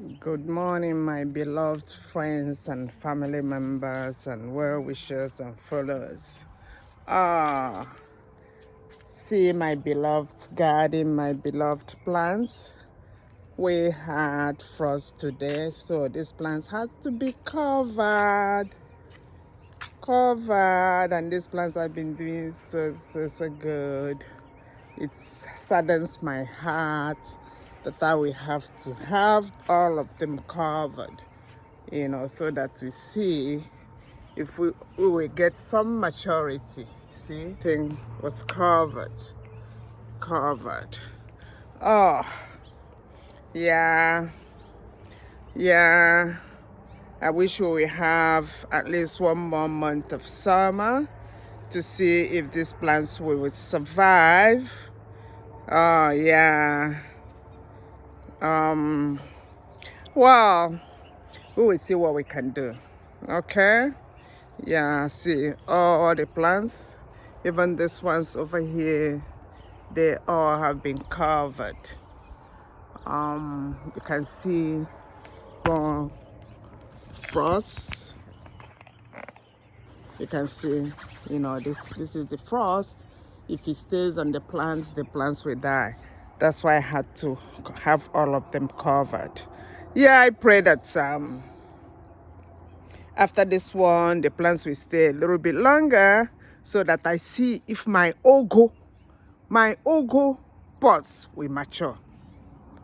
Good morning, my beloved friends and family members and well-wishers and followers. See my beloved garden, my beloved plants. We had frost today, so these plants has to be covered, and these plants have been doing so good. It saddens my heart that I will have to have all of them covered, so that we see if we will get some maturity. See, thing was covered. Oh, yeah. I wish we will have at least one more month of summer to see if these plants will survive. Oh, yeah. Well, we will see what we can do. Okay? Yeah, see all the plants, even these ones over here, they all have been covered. You can see more frost. You can see, this is the frost. If it stays on the plants will die. That's why I had to have all of them covered. Yeah, I pray that after this one, the plants will stay a little bit longer so that I see if my ugu pots will mature.